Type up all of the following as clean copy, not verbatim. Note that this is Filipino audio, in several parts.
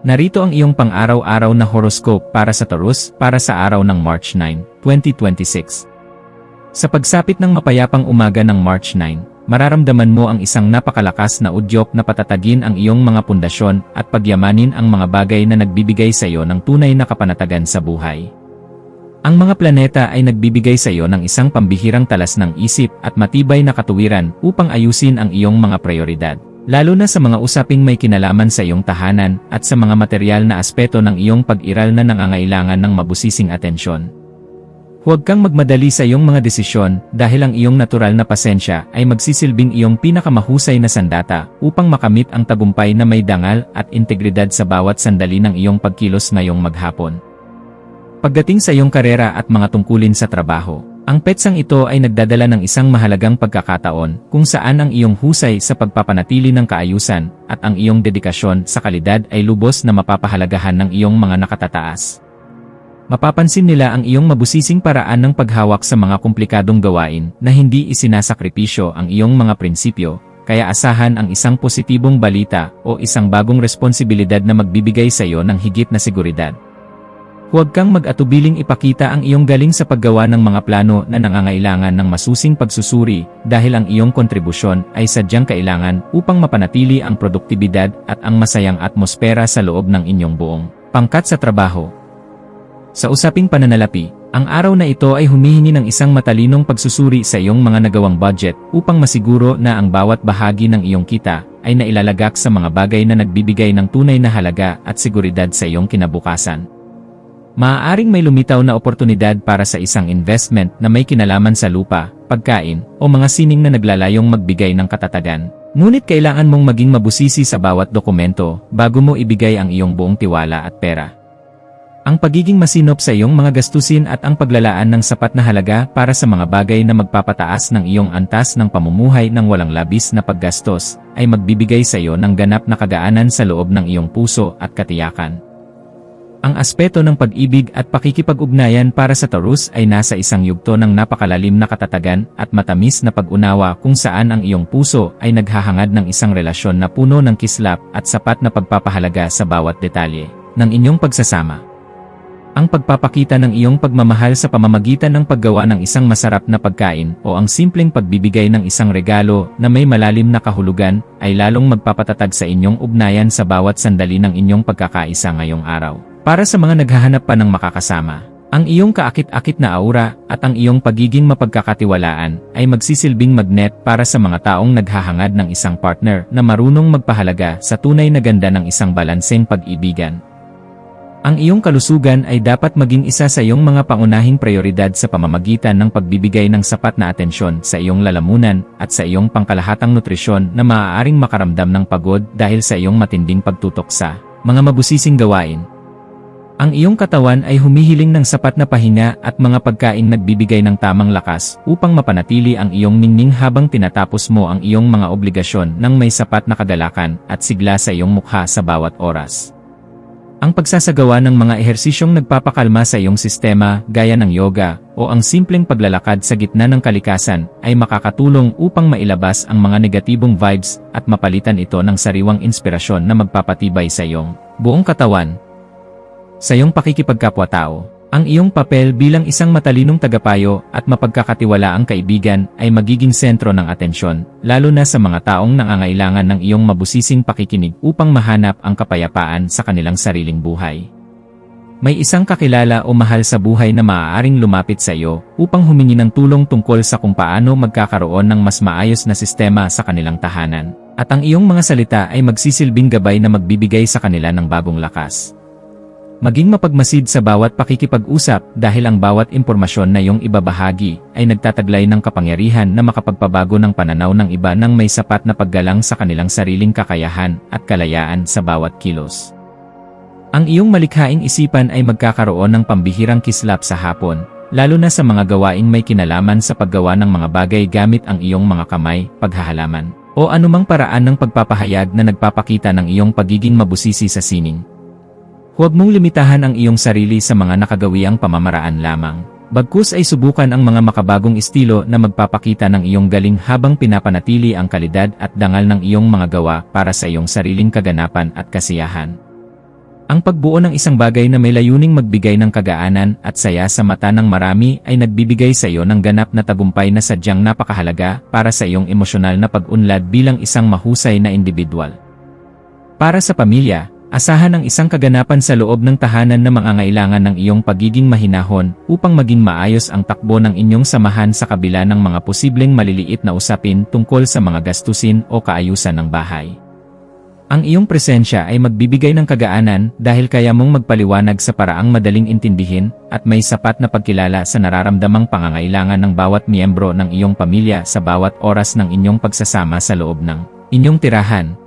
Narito ang iyong pang-araw-araw na horoscope para sa Taurus para sa araw ng March 9, 2026. Sa pagsapit ng mapayapang umaga ng March 9, mararamdaman mo ang isang napakalakas na udyok na patatagin ang iyong mga pundasyon at pagyamanin ang mga bagay na nagbibigay sa iyo ng tunay na kapanatagan sa buhay. Ang mga planeta ay nagbibigay sa iyo ng isang pambihirang talas ng isip at matibay na katuwiran upang ayusin ang iyong mga prioridad. Lalo na sa mga usaping may kinalaman sa iyong tahanan at sa mga material na aspeto ng iyong pag-iral na nangangailangan ng mabusising atensyon. Huwag kang magmadali sa iyong mga desisyon dahil ang iyong natural na pasensya ay magsisilbing iyong pinakamahusay na sandata upang makamit ang tagumpay na may dangal at integridad sa bawat sandali ng iyong pagkilos ngayong maghapon. Pagdating sa iyong karera at mga tungkulin sa trabaho, ang petsang ito ay nagdadala ng isang mahalagang pagkakataon kung saan ang iyong husay sa pagpapanatili ng kaayusan at ang iyong dedikasyon sa kalidad ay lubos na mapapahalagahan ng iyong mga nakatataas. Mapapansin nila ang iyong mabusising paraan ng paghawak sa mga komplikadong gawain na hindi isinasakripisyo ang iyong mga prinsipyo, kaya asahan ang isang positibong balita o isang bagong responsibilidad na magbibigay sa iyo ng higit na seguridad. Huwag kang mag-atubiling ipakita ang iyong galing sa paggawa ng mga plano na nangangailangan ng masusing pagsusuri dahil ang iyong kontribusyon ay sadyang kailangan upang mapanatili ang produktibidad at ang masayang atmosfera sa loob ng inyong buong pangkat sa trabaho. Sa usaping pananalapi, ang araw na ito ay humihingi ng isang matalinong pagsusuri sa iyong mga nagawang budget upang masiguro na ang bawat bahagi ng iyong kita ay nailalagak sa mga bagay na nagbibigay ng tunay na halaga at seguridad sa iyong kinabukasan. Maaaring may lumitaw na oportunidad para sa isang investment na may kinalaman sa lupa, pagkain, o mga sining na naglalayong magbigay ng katatagan. Ngunit kailangan mong maging mabusisi sa bawat dokumento bago mo ibigay ang iyong buong tiwala at pera. Ang pagiging masinop sa iyong mga gastusin at ang paglalaan ng sapat na halaga para sa mga bagay na magpapataas ng iyong antas ng pamumuhay ng walang labis na paggastos ay magbibigay sa iyo ng ganap na kagaanan sa loob ng iyong puso at katiyakan. Ang aspeto ng pag-ibig at pakikipag-ugnayan para sa Taurus ay nasa isang yugto ng napakalalim na katatagan at matamis na pag-unawa kung saan ang iyong puso ay naghahangad ng isang relasyon na puno ng kislap at sapat na pagpapahalaga sa bawat detalye ng inyong pagsasama. Ang pagpapakita ng iyong pagmamahal sa pamamagitan ng paggawa ng isang masarap na pagkain o ang simpleng pagbibigay ng isang regalo na may malalim na kahulugan ay lalong magpapatatag sa inyong ugnayan sa bawat sandali ng inyong pagkakaisa ngayong araw. Para sa mga naghahanap pa ng makakasama, ang iyong kaakit-akit na aura at ang iyong pagiging mapagkakatiwalaan ay magsisilbing magnet para sa mga taong naghahangad ng isang partner na marunong magpahalaga sa tunay na ganda ng isang balanseng pag-ibigan. Ang iyong kalusugan ay dapat maging isa sa iyong mga pangunahing prioridad sa pamamagitan ng pagbibigay ng sapat na atensyon sa iyong lalamunan at sa iyong pangkalahatang nutrisyon na maaaring makaramdam ng pagod dahil sa iyong matinding pagtutok sa mga mabusising gawain. Ang iyong katawan ay humihiling ng sapat na pahinga at mga pagkain nagbibigay ng tamang lakas upang mapanatili ang iyong ningning habang tinatapos mo ang iyong mga obligasyon ng may sapat na kagalakan at sigla sa iyong mukha sa bawat oras. Ang pagsasagawa ng mga ehersisyong nagpapakalma sa iyong sistema gaya ng yoga o ang simpleng paglalakad sa gitna ng kalikasan ay makakatulong upang mailabas ang mga negatibong vibes at mapalitan ito ng sariwang inspirasyon na magpapatibay sa iyong buong katawan. Sa iyong pakikipagkapwa-tao, ang iyong papel bilang isang matalinong tagapayo at mapagkakatiwalaang kaibigan ay magiging sentro ng atensyon, lalo na sa mga taong nangangailangan ng iyong mabusising pakikinig upang mahanap ang kapayapaan sa kanilang sariling buhay. May isang kakilala o mahal sa buhay na maaaring lumapit sa iyo upang humingi ng tulong tungkol sa kung paano magkakaroon ng mas maayos na sistema sa kanilang tahanan, at ang iyong mga salita ay magsisilbing gabay na magbibigay sa kanila ng bagong lakas. Maging mapagmasid sa bawat pakikipag-usap dahil ang bawat impormasyon na iyong ibabahagi ay nagtataglay ng kapangyarihan na makapagpabago ng pananaw ng iba nang may sapat na paggalang sa kanilang sariling kakayahan at kalayaan sa bawat kilos. Ang iyong malikhaing isipan ay magkakaroon ng pambihirang kislap sa hapon, lalo na sa mga gawaing may kinalaman sa paggawa ng mga bagay gamit ang iyong mga kamay, paghahalaman, o anumang paraan ng pagpapahayag na nagpapakita ng iyong pagiging mabusisi sa sining. Huwag mong limitahan ang iyong sarili sa mga nakagawiang pamamaraan lamang. Bagkus ay subukan ang mga makabagong estilo na magpapakita ng iyong galing habang pinapanatili ang kalidad at dangal ng iyong mga gawa para sa iyong sariling kaganapan at kasiyahan. Ang pagbuo ng isang bagay na may layuning magbigay ng kagaanan at saya sa mata ng marami ay nagbibigay sa iyo ng ganap na tagumpay na sadyang napakahalaga para sa iyong emosyonal na pag-unlad bilang isang mahusay na individual. Para sa pamilya, asahan ang isang kaganapan sa loob ng tahanan na mangangailangan ng iyong pagiging mahinahon upang maging maayos ang takbo ng inyong samahan sa kabila ng mga posibleng maliliit na usapin tungkol sa mga gastusin o kaayusan ng bahay. Ang iyong presensya ay magbibigay ng kagaanan dahil kaya mong magpaliwanag sa paraang madaling intindihin at may sapat na pagkilala sa nararamdamang pangangailangan ng bawat miyembro ng iyong pamilya sa bawat oras ng inyong pagsasama sa loob ng inyong tirahan.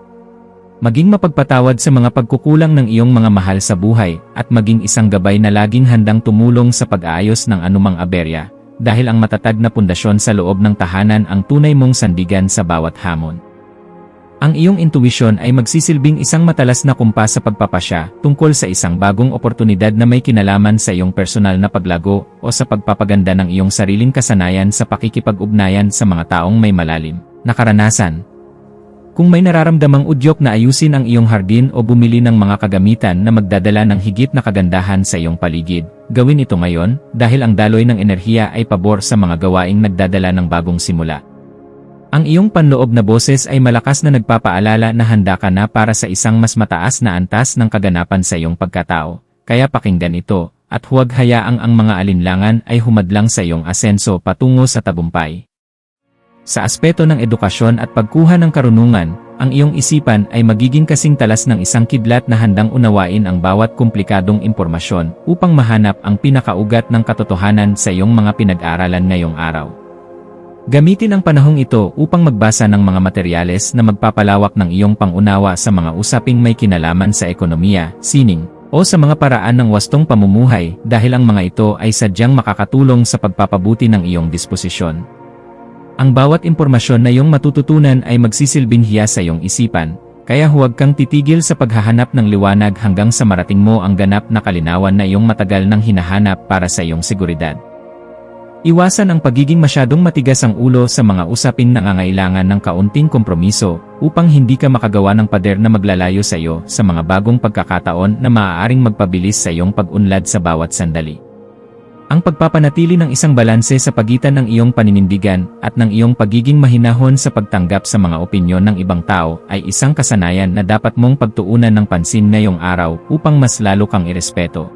Maging mapagpatawad sa mga pagkukulang ng iyong mga mahal sa buhay at maging isang gabay na laging handang tumulong sa pag-aayos ng anumang aberya dahil ang matatag na pundasyon sa loob ng tahanan ang tunay mong sandigan sa bawat hamon. Ang iyong intuwisyon ay magsisilbing isang matalas na kumpas sa pagpapasya tungkol sa isang bagong oportunidad na may kinalaman sa iyong personal na paglago o sa pagpapaganda ng iyong sariling kasanayan sa pakikipag-ugnayan sa mga taong may malalim na karanasan. Kung may nararamdamang udyok na ayusin ang iyong hardin o bumili ng mga kagamitan na magdadala ng higit na kagandahan sa iyong paligid, gawin ito ngayon dahil ang daloy ng enerhiya ay pabor sa mga gawaing nagdadala ng bagong simula. Ang iyong panloob na boses ay malakas na nagpapaalala na handa ka na para sa isang mas mataas na antas ng kaganapan sa iyong pagkatao, kaya pakinggan ito, at huwag hayaang ang mga alinlangan ay humadlang sa iyong asenso patungo sa tagumpay. Sa aspeto ng edukasyon at pagkuha ng karunungan, ang iyong isipan ay magiging kasing talas ng isang kidlat na handang unawain ang bawat komplikadong impormasyon upang mahanap ang pinakaugat ng katotohanan sa iyong mga pinag-aralan ngayong araw. Gamitin ang panahong ito upang magbasa ng mga materyales na magpapalawak ng iyong pangunawa sa mga usaping may kinalaman sa ekonomiya, sining, o sa mga paraan ng wastong pamumuhay dahil ang mga ito ay sadyang makakatulong sa pagpapabuti ng iyong disposisyon. Ang bawat impormasyon na iyong matututunan ay magsisilbing hiya sa iyong isipan, kaya huwag kang titigil sa paghahanap ng liwanag hanggang sa marating mo ang ganap na kalinawan na iyong matagal nang hinahanap para sa iyong seguridad. Iwasan ang pagiging masyadong matigas ang ulo sa mga usaping nangangailangan ng kaunting kompromiso upang hindi ka makagawa ng pader na maglalayo sa iyo sa mga bagong pagkakataon na maaaring magpabilis sa iyong pag-unlad sa bawat sandali. Ang pagpapanatili ng isang balanse sa pagitan ng iyong paninindigan at ng iyong pagiging mahinahon sa pagtanggap sa mga opinyon ng ibang tao ay isang kasanayan na dapat mong pagtuunan ng pansin ngayong araw upang mas lalo kang irespeto.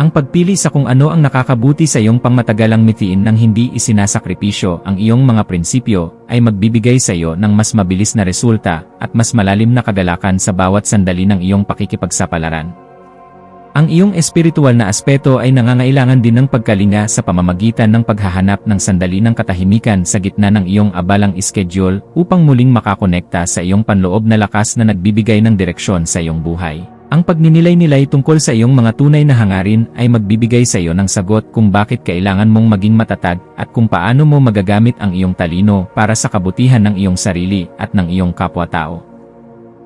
Ang pagpili sa kung ano ang nakakabuti sa iyong pangmatagalang mitiin nang hindi isinasakripisyo ang iyong mga prinsipyo ay magbibigay sa iyo ng mas mabilis na resulta at mas malalim na kagalakan sa bawat sandali ng iyong pakikipagsapalaran. Ang iyong espiritual na aspeto ay nangangailangan din ng pagkalinga sa pamamagitan ng paghahanap ng sandali ng katahimikan sa gitna ng iyong abalang schedule upang muling makakonekta sa iyong panloob na lakas na nagbibigay ng direksyon sa iyong buhay. Ang pagninilay-nilay tungkol sa iyong mga tunay na hangarin ay magbibigay sa iyo ng sagot kung bakit kailangan mong maging matatag at kung paano mo magagamit ang iyong talino para sa kabutihan ng iyong sarili at ng iyong kapwa-tao.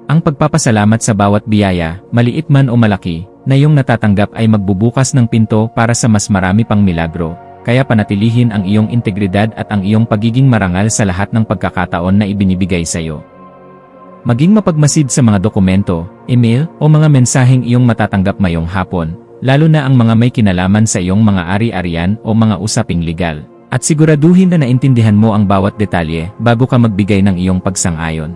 Ang pagpapasalamat sa bawat biyaya, maliit man o malaki, na iyong natatanggap ay magbubukas ng pinto para sa mas marami pang milagro, kaya panatilihin ang iyong integridad at ang iyong pagiging marangal sa lahat ng pagkakataon na ibinibigay sa iyo. Maging mapagmasid sa mga dokumento, email, o mga mensaheng iyong matatanggap mayong hapon, lalo na ang mga may kinalaman sa iyong mga ari-arian o mga usaping legal, at siguraduhin na naintindihan mo ang bawat detalye bago ka magbigay ng iyong pagsang-ayon.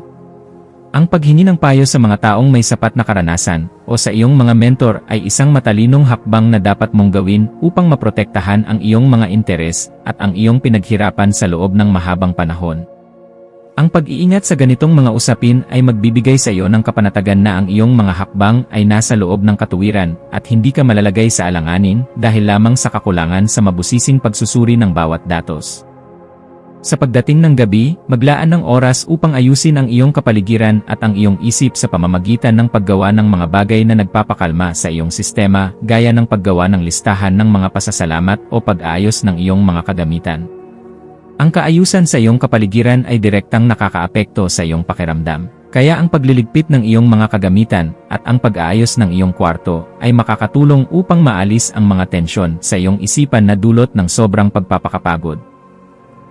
Ang paghingi ng payo sa mga taong may sapat na karanasan o sa iyong mga mentor ay isang matalinong hakbang na dapat mong gawin upang maprotektahan ang iyong mga interes at ang iyong pinaghirapan sa loob ng mahabang panahon. Ang pag-iingat sa ganitong mga usapin ay magbibigay sa iyo ng kapanatagan na ang iyong mga hakbang ay nasa loob ng katuwiran at hindi ka malalagay sa alanganin dahil lamang sa kakulangan sa mabusising pagsusuri ng bawat datos. Sa pagdating ng gabi, maglaan ng oras upang ayusin ang iyong kapaligiran at ang iyong isip sa pamamagitan ng paggawa ng mga bagay na nagpapakalma sa iyong sistema gaya ng paggawa ng listahan ng mga pasasalamat o pag-aayos ng iyong mga kagamitan. Ang kaayusan sa iyong kapaligiran ay direktang nakakaapekto sa iyong pakiramdam. Kaya ang pagliligpit ng iyong mga kagamitan at ang pag-aayos ng iyong kwarto ay makakatulong upang maalis ang mga tensyon sa iyong isipan na dulot ng sobrang pagpapakapagod.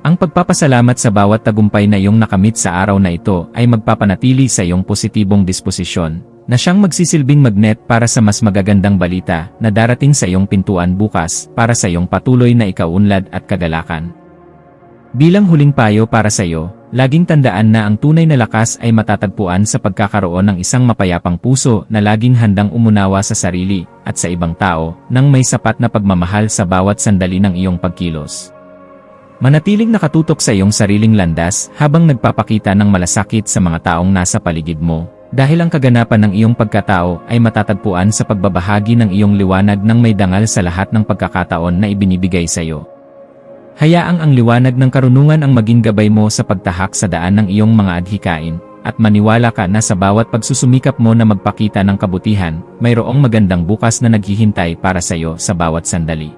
Ang pagpapasalamat sa bawat tagumpay na iyong nakamit sa araw na ito ay magpapanatili sa iyong positibong disposisyon, na siyang magsisilbing magnet para sa mas magagandang balita na darating sa iyong pintuan bukas para sa iyong patuloy na ikaunlad at kagalakan. Bilang huling payo para sa iyo, laging tandaan na ang tunay na lakas ay matatagpuan sa pagkakaroon ng isang mapayapang puso na laging handang umunawa sa sarili at sa ibang tao nang may sapat na pagmamahal sa bawat sandali ng iyong pagkilos. Manatiling nakatutok sa iyong sariling landas habang nagpapakita ng malasakit sa mga taong nasa paligid mo. Dahil ang kaganapan ng iyong pagkatao ay matatagpuan sa pagbabahagi ng iyong liwanag ng may dangal sa lahat ng pagkakataon na ibinibigay sa iyo. Hayaang ang liwanag ng karunungan ang maging gabay mo sa pagtahak sa daan ng iyong mga adhikain, at maniwala ka na sa bawat pagsusumikap mo na magpakita ng kabutihan, mayroong magandang bukas na naghihintay para sa iyo sa bawat sandali.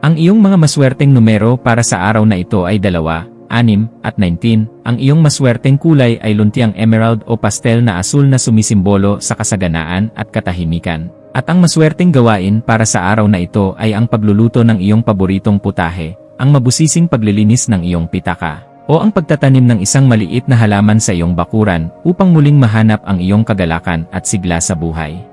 Ang iyong mga maswerteng numero para sa araw na ito ay 2, 6, at 19. Ang iyong maswerteng kulay ay luntiang emerald o pastel na asul na sumisimbolo sa kasaganaan at katahimikan. At ang maswerteng gawain para sa araw na ito ay ang pagluluto ng iyong paboritong putahe, ang mabusising paglilinis ng iyong pitaka, o ang pagtatanim ng isang maliit na halaman sa iyong bakuran upang muling mahanap ang iyong kagalakan at sigla sa buhay.